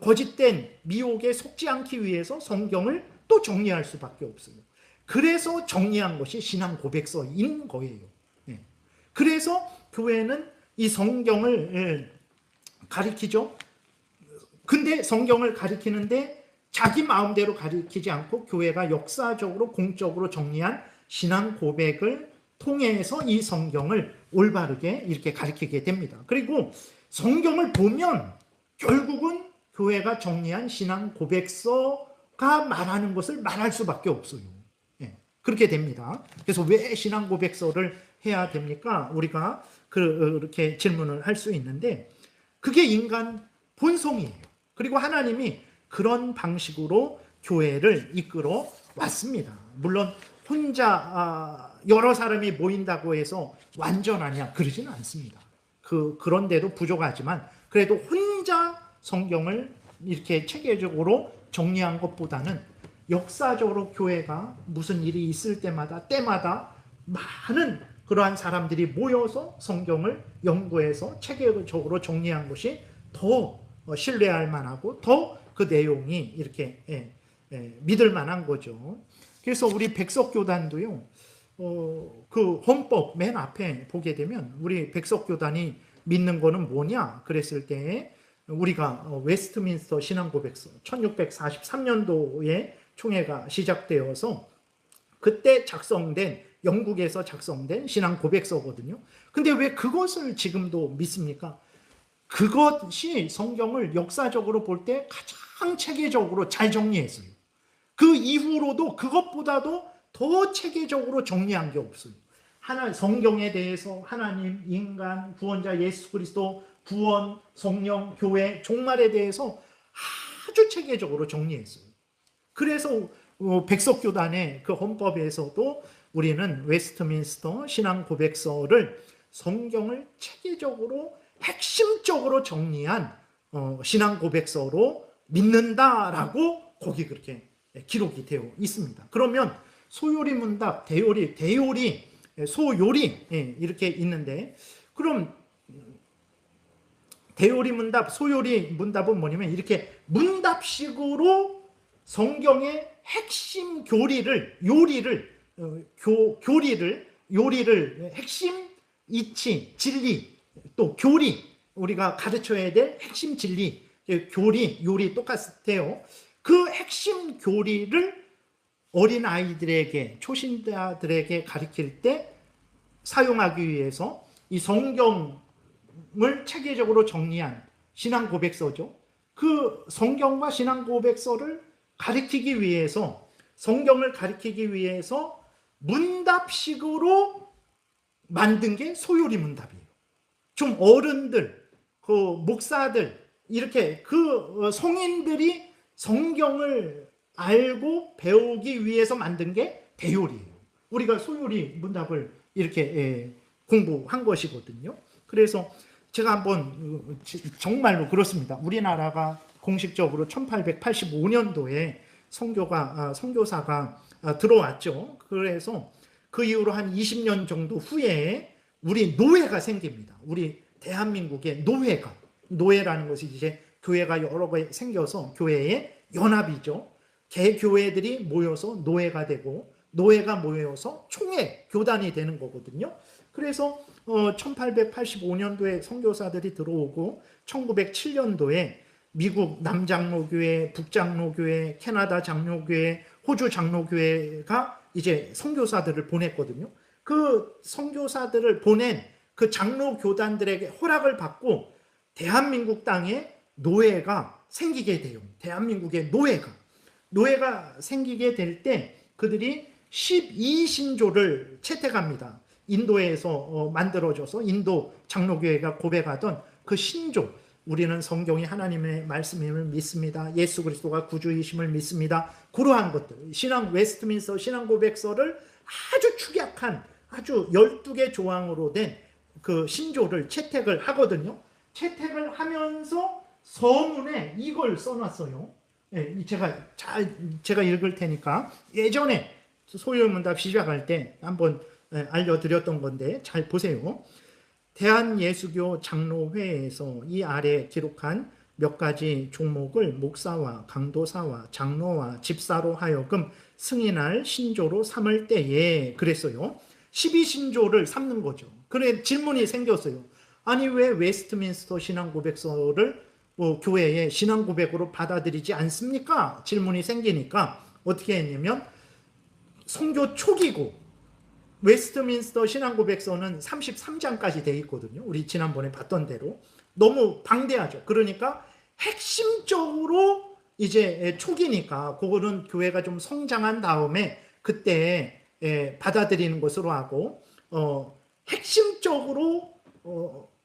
거짓된 미혹에 속지 않기 위해서 성경을 또 정리할 수밖에 없어요. 그래서 정리한 것이 신앙 고백서인 거예요. 그래서 교회는 이 성경을 가리키죠. 근데 성경을 가리키는데 자기 마음대로 가리키지 않고 교회가 역사적으로 공적으로 정리한 신앙 고백을 통해서 이 성경을 올바르게 이렇게 가리키게 됩니다. 그리고 성경을 보면 결국은 교회가 정리한 신앙 고백서가 말하는 것을 말할 수밖에 없어요. 그렇게 됩니다. 그래서 왜 신앙 고백서를 해야 됩니까? 우리가 그렇게 질문을 할 수 있는데, 그게 인간 본성이에요. 그리고 하나님이 그런 방식으로 교회를 이끌어 왔습니다. 물론 혼자 여러 사람이 모인다고 해서 완전하냐, 그러지는 않습니다. 그런데도 부족하지만 그래도 혼자 성경을 이렇게 체계적으로 정리한 것보다는 역사적으로 교회가 무슨 일이 있을 때마다 많은 그러한 사람들이 모여서 성경을 연구해서 체계적으로 정리한 것이 더 신뢰할 만하고 더 그 내용이 이렇게 믿을 만한 거죠. 그래서 우리 백석교단도요, 그 헌법 맨 앞에 보게 되면 우리 백석교단이 믿는 거는 뭐냐 그랬을 때, 우리가 웨스트민스터 신앙고백서 1643년도에 총회가 시작되어서 그때 영국에서 작성된 신앙고백서거든요. 근데 왜 그것을 지금도 믿습니까? 그것이 성경을 역사적으로 볼 때 가장 체계적으로 잘 정리했어요. 그 이후로도 그것보다도 더 체계적으로 정리한 게 없어요. 성경에 대해서 하나님, 인간, 구원자 예수 그리스도, 구원, 성령, 교회, 종말에 대해서 아주 체계적으로 정리했어요. 그래서 백석교단의 그 헌법에서도 우리는 웨스트민스터 신앙 고백서를 성경을 체계적으로 핵심적으로 정리한 신앙 고백서로 믿는다라고 거기 그렇게 기록이 되어 있습니다. 그러면 소요리 문답, 대요리, 소요리 이렇게 있는데, 그럼 대요리 문답, 소요리 문답은 뭐냐면 이렇게 문답식으로 성경의 핵심 요리를 핵심 이치, 진리, 또 교리, 우리가 가르쳐야 될 핵심 진리, 교리, 요리 똑같아요. 그 핵심 교리를 어린아이들에게, 초신자들에게 가르칠 때 사용하기 위해서 이 성경을 체계적으로 정리한 신앙 고백서죠. 그 성경과 신앙 고백서를 가르치기 위해서, 성경을 가르치기 위해서 문답식으로 만든 게 소요리 문답이에요. 좀 어른들, 그 목사들, 이렇게 그 성인들이 성경을 알고 배우기 위해서 만든 게 대요리예요. 우리가 소요리 문답을 이렇게 공부한 것이거든요. 그래서 제가 한번 정말로 그렇습니다. 우리나라가 공식적으로 1885년도에 선교사가 들어왔죠. 그래서 그 이후로 한 20년 정도 후에 우리 노회가 생깁니다. 우리 대한민국의 노회라는 것이 이제 교회가 여러 개 생겨서 교회의 연합이죠. 개교회들이 모여서 노회가 되고, 노회가 모여서 총회, 교단이 되는 거거든요. 그래서 1885년도에 선교사들이 들어오고 1907년도에 미국 남장로교회, 북장로교회, 캐나다 장로교회, 호주 장로교회가 이제 선교사들을 보냈거든요. 그 선교사들을 보낸 그 장로 교단들에게 허락을 받고 대한민국 땅에 노회가 생기게 돼요. 대한민국의 노회가 생기게 될 때 그들이 12신조를 채택합니다. 인도에서 만들어져서 인도 장로교회가 고백하던 그 신조, 우리는 성경이 하나님의 말씀임을 믿습니다. 예수 그리스도가 구주이심을 믿습니다. 그러한 것들, 웨스트민스터 신앙 고백서를 아주 축약한 아주 12개 조항으로 된 그 신조를 채택을 하거든요. 채택을 하면서 서문에 이걸 써놨어요. 제가 읽을 테니까, 예전에 소요문답 시작할 때 한번 알려드렸던 건데 잘 보세요. 대한예수교 장로회에서 이 아래 기록한 몇 가지 종목을 목사와 강도사와 장로와 집사로 하여금 승인할 신조로 삼을 때에, 그랬어요. 12신조를 삼는 거죠. 그래 질문이 생겼어요. 아니 왜 웨스트민스터 신앙고백서를 교회의 신앙고백으로 받아들이지 않습니까? 질문이 생기니까 어떻게 했냐면, 선교 초기고 웨스트민스터 신앙고백서는 33장까지 돼 있거든요. 우리 지난번에 봤던 대로 너무 방대하죠. 그러니까 핵심적으로 이제 초기니까 그거는 교회가 좀 성장한 다음에 그때 받아들이는 것으로 하고, 핵심적으로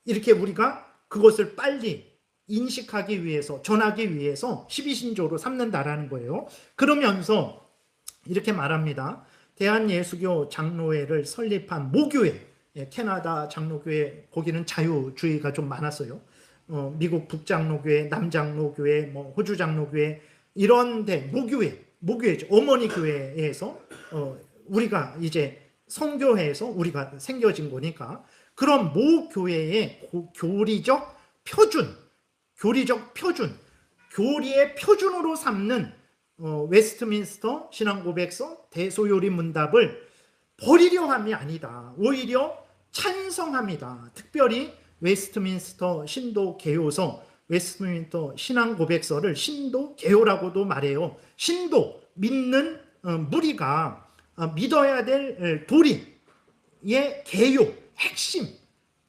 이렇게 우리가 그것을 빨리 인식하기 위해서, 전하기 위해서 12신조로 삼는다라는 거예요. 그러면서 이렇게 말합니다. 대한예수교 장로회를 설립한 모교회, 캐나다 장로교회, 거기는 자유주의가 좀 많았어요. 미국 북장로교회, 남장로교회, 호주 장로교회, 이런 데 모교회죠. 어머니 교회에서 우리가 이제 선교회에서 우리가 생겨진 거니까, 그런 모교회의 교리적 표준, 교리의 표준으로 삼는 웨스트민스터 신앙고백서 대소요리 문답을 버리려 함이 아니다. 오히려 찬성합니다. 특별히 웨스트민스터 신도개요서, 웨스트민스터 신앙고백서를 신도개요라고도 말해요. 신도, 믿는 무리가 믿어야 될 도리의 개요, 핵심,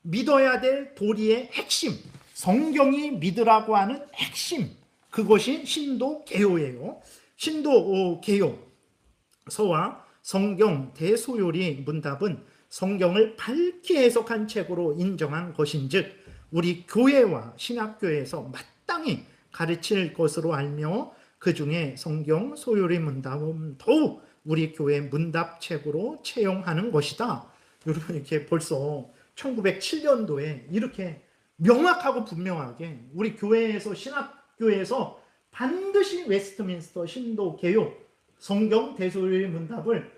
믿어야 될 도리의 핵심, 성경이 믿으라고 하는 핵심, 그것이 신도개요예요. 신도 개요서와 성경 대소요리 문답은 성경을 밝게 해석한 책으로 인정한 것인즉 우리 교회와 신학교에서 마땅히 가르칠 것으로 알며 그 중에 성경 소요리 문답은 더욱 우리 교회 문답책으로 채용하는 것이다. 여러분 이렇게 벌써 1907년도에 이렇게 명확하고 분명하게 우리 교회에서 신학교에서 반드시 웨스트민스터 신도 개요 성경 대소요리 문답을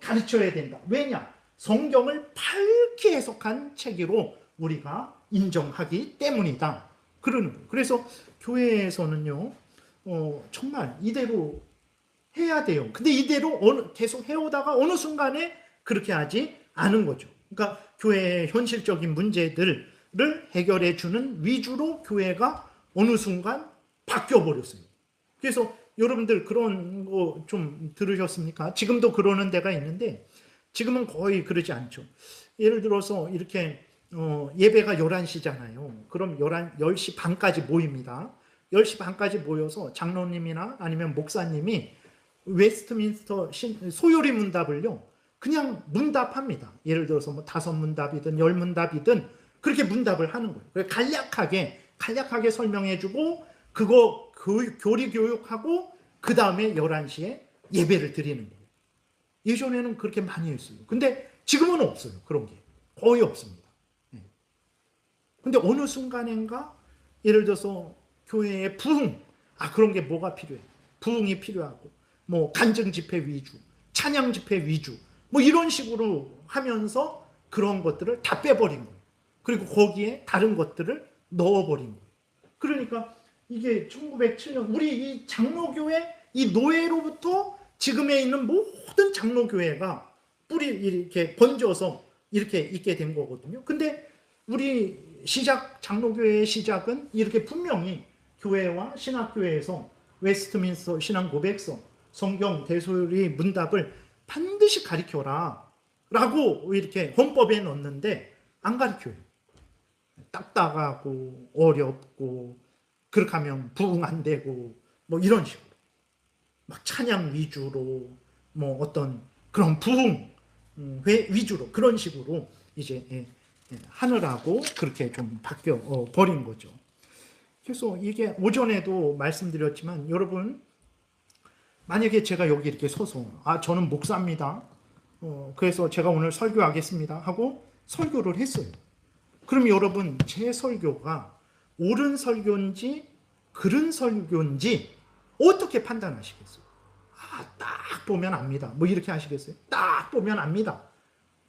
가르쳐야 된다. 왜냐? 성경을 밝게 해석한 책으로 우리가 인정하기 때문이다. 그러는 거예요. 그래서 교회에서는요, 정말 이대로 해야 돼요. 근데 이대로 계속 해오다가 어느 순간에 그렇게 하지 않은 거죠. 그러니까 교회의 현실적인 문제들을 해결해 주는 위주로 교회가 어느 순간 바뀌어 버렸어요. 그래서 여러분들 그런 거 좀 들으셨습니까? 지금도 그러는 데가 있는데 지금은 거의 그러지 않죠. 예를 들어서 이렇게 예배가 11시잖아요. 그럼 10시 반까지 모입니다. 10시 반까지 모여서 장로님이나 아니면 목사님이 웨스트민스터 소요리 문답을요, 그냥 문답합니다. 예를 들어서 뭐 5문답이든 10문답이든 그렇게 문답을 하는 거예요. 간략하게 설명해주고, 그거 교리 교육하고, 그 다음에 11시에 예배를 드리는 거예요. 예전에는 그렇게 많이 했어요. 근데 지금은 없어요. 그런 게. 거의 없습니다. 근데 어느 순간인가, 예를 들어서 교회의 부흥, 그런 게 뭐가 필요해? 부흥이 필요하고, 뭐 간증 집회 위주, 찬양 집회 위주, 뭐 이런 식으로 하면서 그런 것들을 다 빼버린 거예요. 그리고 거기에 다른 것들을 넣어버린 거예요. 그러니까 이게 1907년 우리 이 장로교회 이 노예로부터 지금에 있는 모든 장로교회가 뿌리 이렇게 번져서 이렇게 있게 된 거거든요. 근데 우리 장로교회의 시작은 이렇게 분명히 교회와 신학교에서 웨스트민스터 신앙고백서, 성경 대소요리 문답을 반드시 가르쳐라 라고 이렇게 헌법에 넣었는데 안 가르쳐요. 딱딱하고 어렵고 그렇게 하면 부흥 안 되고 뭐 이런 식으로 막 찬양 위주로 뭐 어떤 그런 부흥 위주로 그런 식으로 이제 하느라고 그렇게 좀 바뀌어 버린 거죠. 그래서 이게 오전에도 말씀드렸지만 여러분, 만약에 제가 여기 이렇게 서서 저는 목사입니다. 그래서 제가 오늘 설교하겠습니다 하고 설교를 했어요. 그럼 여러분, 제 설교가 옳은 설교인지 그른 설교인지 어떻게 판단하시겠어요? 딱 보면 압니다. 뭐 이렇게 하시겠어요? 딱 보면 압니다.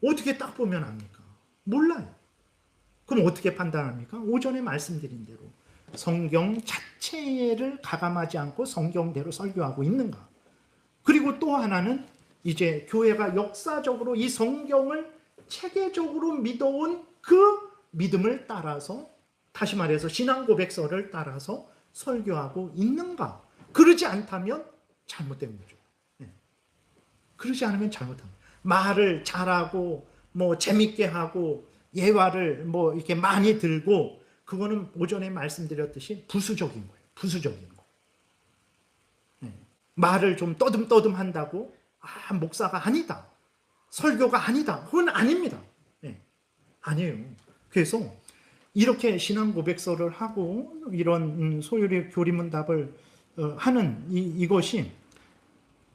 어떻게 딱 보면 압니까? 몰라요. 그럼 어떻게 판단합니까? 오전에 말씀드린 대로 성경 자체를 가감하지 않고 성경대로 설교하고 있는가? 그리고 또 하나는 이제 교회가 역사적으로 이 성경을 체계적으로 믿어온 그 믿음을 따라서, 다시 말해서 신앙 고백서를 따라서 설교하고 있는가? 그러지 않다면 잘못된 거죠. 그러지 않으면 잘못한 거예요. 말을 잘하고 뭐 재밌게 하고 예화를 뭐 이렇게 많이 들고, 그거는 오전에 말씀드렸듯이 부수적인 거예요. 부수적인 거. 말을 좀 떠듬떠듬 한다고 목사가 아니다, 설교가 아니다, 그건 아닙니다. 아니에요. 그래서 이렇게 신앙 고백서를 하고 이런 소요리 교리문답을 하는 이것이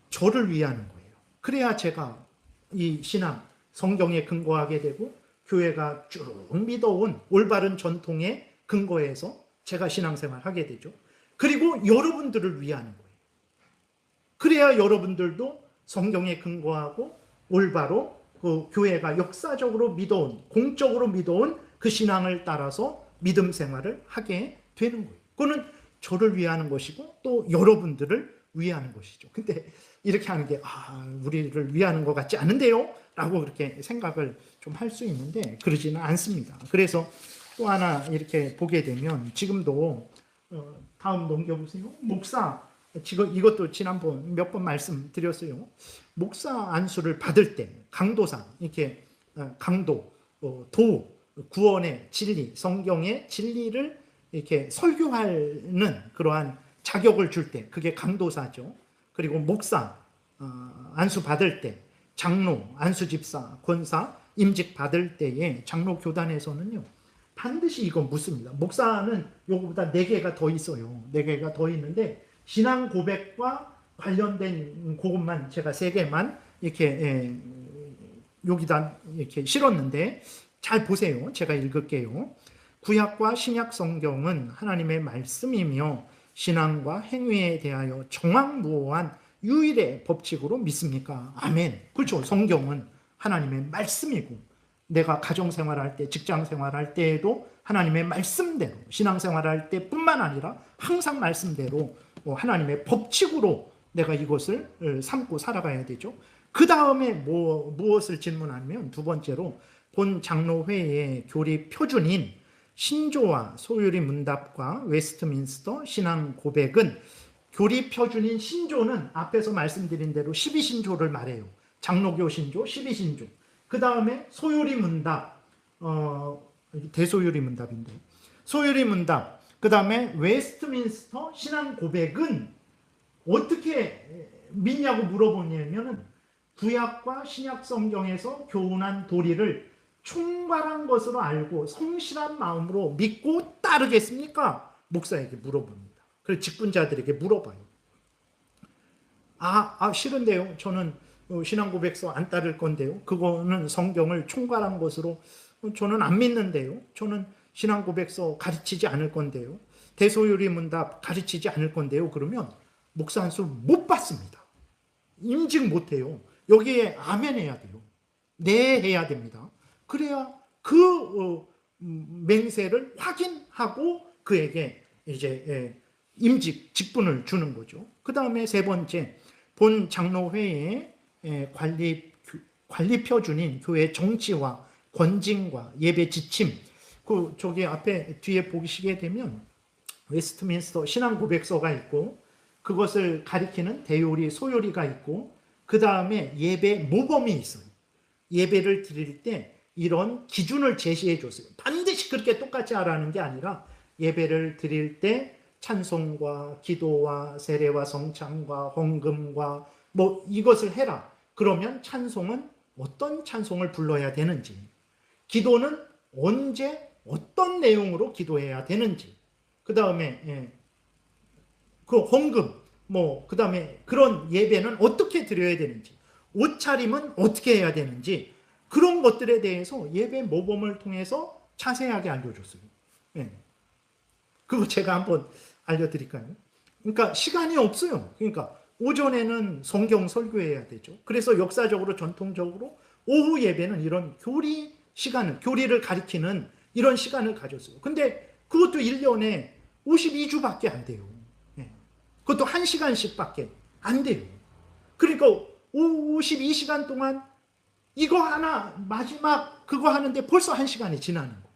저를 위하는 거예요. 그래야 제가 이 신앙 성경에 근거하게 되고 교회가 쭉 믿어온 올바른 전통에 근거해서 제가 신앙생활 하게 되죠. 그리고 여러분들을 위하는 거예요. 그래야 여러분들도 성경에 근거하고 올바로 그 교회가 역사적으로 믿어온, 공적으로 믿어온 그 신앙을 따라서 믿음 생활을 하게 되는 거예요. 그거는 저를 위하는 것이고 또 여러분들을 위하는 것이죠. 근데 이렇게 하는 게 우리를 위하는 것 같지 않은데요? 라고 그렇게 생각을 좀 할 수 있는데 그러지는 않습니다. 그래서 또 하나 이렇게 보게 되면 지금도 다음 넘겨보세요. 목사, 지금 이것도 지난번 몇 번 말씀드렸어요. 목사 안수를 받을 때 강도상 이렇게 강도, 도, 구원의 진리, 성경의 진리를 이렇게 설교하는 그러한 자격을 줄 때 그게 강도사죠. 그리고 목사 안수 받을 때, 장로, 안수집사, 권사 임직 받을 때에 장로 교단에서는요 반드시 이거 묻습니다. 목사는 요거보다 4개가 더 있어요. 4개가 더 있는데 신앙 고백과 관련된 그것만 제가 3개만 이렇게 여기다 이렇게 실었는데 잘 보세요. 제가 읽을게요. 구약과 신약 성경은 하나님의 말씀이며 신앙과 행위에 대하여 정확무오한 유일의 법칙으로 믿습니까? 아멘. 그렇죠. 성경은 하나님의 말씀이고 내가 가정생활할 때, 직장생활할 때에도 하나님의 말씀대로, 신앙생활할 때뿐만 아니라 항상 말씀대로 하나님의 법칙으로 내가 이것을 삼고 살아가야 되죠. 그 다음에 무엇을 질문하면 두 번째로 본 장로회의 교리 표준인 신조와 소요리 문답과 웨스트민스터 신앙 고백은 교리 표준인 신조는 앞에서 말씀드린 대로 12신조를 말해요. 장로교 신조, 12신조. 그 다음에 소요리 문답, 대소요리 문답인데 소요리 문답, 그 다음에 웨스트민스터 신앙 고백은 어떻게 믿냐고 물어보냐면은 구약과 신약 성경에서 교훈한 도리를 충만한 것으로 알고 성실한 마음으로 믿고 따르겠습니까? 목사에게 물어봅니다. 그래서 직분자들에게 물어봐요. 싫은데요. 저는 신앙 고백서 안 따를 건데요. 그거는 성경을 총괄한 것으로 저는 안 믿는데요. 저는 신앙 고백서 가르치지 않을 건데요. 대소요리 문답 가르치지 않을 건데요. 그러면 목사 한 수 못 받습니다. 임직 못 해요. 여기에 아멘 해야 돼요. 네 해야 됩니다. 그래야 그 맹세를 확인하고 그에게 이제 임직, 직분을 주는 거죠. 그 다음에 세 번째, 본 장로회의 관리 표준인 교회 정치와 권징과 예배 지침. 저기 앞에 뒤에 보시게 되면 웨스트민스터 신앙 고백서가 있고 그것을 가리키는 대요리, 소요리가 있고 그 다음에 예배 모범이 있어요. 예배를 드릴 때 이런 기준을 제시해 줬어요. 반드시 그렇게 똑같이 하라는 게 아니라 예배를 드릴 때 찬송과 기도와 세례와 성찬과 헌금과 이것을 해라. 그러면 찬송은 어떤 찬송을 불러야 되는지, 기도는 언제 어떤 내용으로 기도해야 되는지, 그 다음에 그 헌금, 그 다음에 그런 예배는 어떻게 드려야 되는지, 옷차림은 어떻게 해야 되는지, 그런 것들에 대해서 예배 모범을 통해서 자세하게 알려줬어요. 그거 제가 한번 알려드릴까요? 그러니까 시간이 없어요. 그러니까 오전에는 성경 설교해야 되죠. 그래서 역사적으로 전통적으로 오후 예배는 이런 교리 시간을, 교리를 가리키는 이런 시간을 가졌어요. 근데 그것도 1년에 52주밖에 안 돼요. 그것도 1시간씩밖에 안 돼요. 그러니까 52시간 동안 이거 하나 마지막 그거 하는데 벌써 1시간이 지나는 거.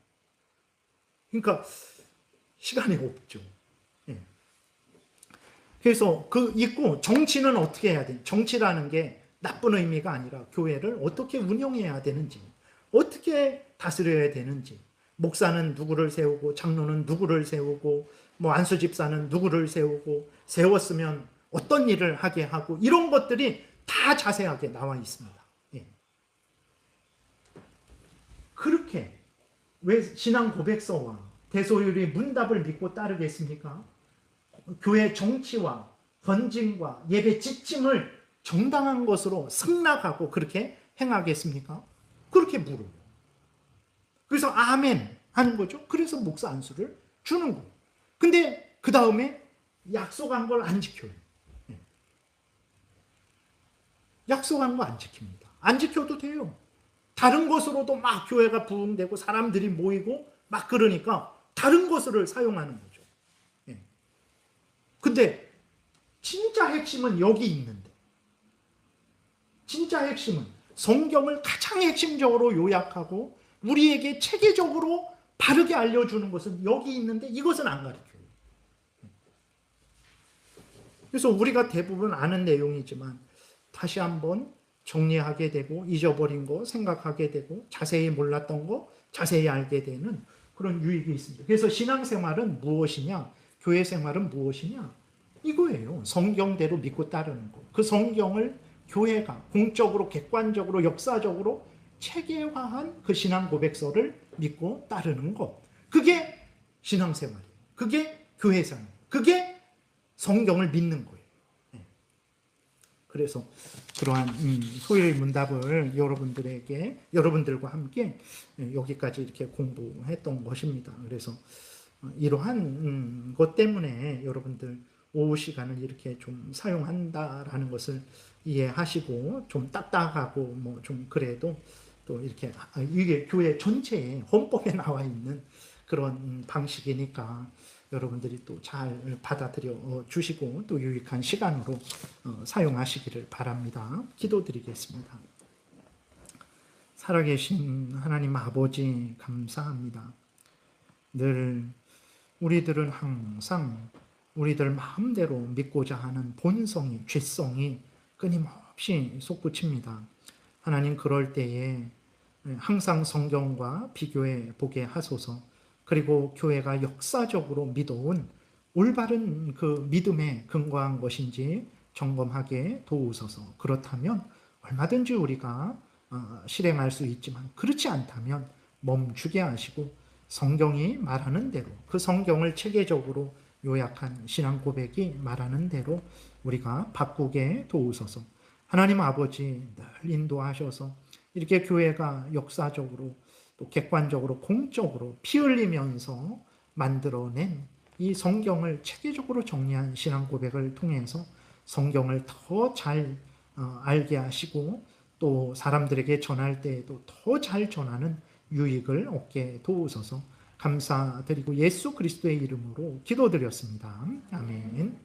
그러니까 시간이 없죠. 그래서 있고 정치는 어떻게 해야 돼? 정치라는 게 나쁜 의미가 아니라 교회를 어떻게 운영해야 되는지, 어떻게 다스려야 되는지, 목사는 누구를 세우고 장로는 누구를 세우고 안수집사는 누구를 세우고 세웠으면 어떤 일을 하게 하고 이런 것들이 다 자세하게 나와 있습니다. 그렇게 왜 신앙 고백서와 대소요리 문답을 믿고 따르겠습니까? 교회 정치와 권징과 예배 지침을 정당한 것으로 승낙하고 그렇게 행하겠습니까? 그렇게 물어요. 그래서 아멘 하는 거죠. 그래서 목사 안수를 주는 거예요. 근데 그 다음에 약속한 걸 안 지켜요. 약속한 거 안 지킵니다. 안 지켜도 돼요. 다른 것으로도 막 교회가 부흥되고 사람들이 모이고 막 그러니까 다른 것을 사용하는 거죠. 근데 진짜 핵심은 여기 있는데, 진짜 핵심은 성경을 가장 핵심적으로 요약하고 우리에게 체계적으로 바르게 알려주는 것은 여기 있는데 이것은 안 가르쳐요. 그래서 우리가 대부분 아는 내용이지만 다시 한번 정리하게 되고 잊어버린 거 생각하게 되고 자세히 몰랐던 거 자세히 알게 되는 그런 유익이 있습니다. 그래서 신앙생활은 무엇이냐? 교회 생활은 무엇이냐? 이거예요. 성경대로 믿고 따르는 것. 그 성경을 교회가 공적으로, 객관적으로, 역사적으로 체계화한 그 신앙 고백서를 믿고 따르는 것. 그게 신앙생활이에요. 그게 교회생활. 그게 성경을 믿는 거예요. 네. 그래서 그러한 소요의 문답을 여러분들과 함께 여기까지 이렇게 공부했던 것입니다. 그래서 이러한 것 때문에 여러분들 오후 시간을 이렇게 좀 사용한다라는 것을 이해하시고 좀 딱딱하고 뭐 좀 그래도 또 이렇게 이게 교회 전체의 헌법에 나와 있는 그런 방식이니까 여러분들이 또 잘 받아들여 주시고 또 유익한 시간으로 사용하시기를 바랍니다. 기도드리겠습니다. 살아계신 하나님 아버지 감사합니다. 늘 우리들은 항상 우리들 마음대로 믿고자 하는 본성이, 죄성이 끊임없이 솟구칩니다. 하나님 그럴 때에 항상 성경과 비교해 보게 하소서. 그리고 교회가 역사적으로 믿어온 올바른 그 믿음에 근거한 것인지 점검하게 도우소서. 그렇다면 얼마든지 우리가 실행할 수 있지만 그렇지 않다면 멈추게 하시고 성경이 말하는 대로 그 성경을 체계적으로 요약한 신앙 고백이 말하는 대로 우리가 바꾸게 도우소서. 하나님 아버지 늘 인도하셔서 이렇게 교회가 역사적으로 또 객관적으로 공적으로 피 흘리면서 만들어낸 이 성경을 체계적으로 정리한 신앙 고백을 통해서 성경을 더 잘 알게 하시고 또 사람들에게 전할 때에도 더 잘 전하는 유익을 얻게 도우소서. 감사드리고 예수 그리스도의 이름으로 기도드렸습니다. 아멘.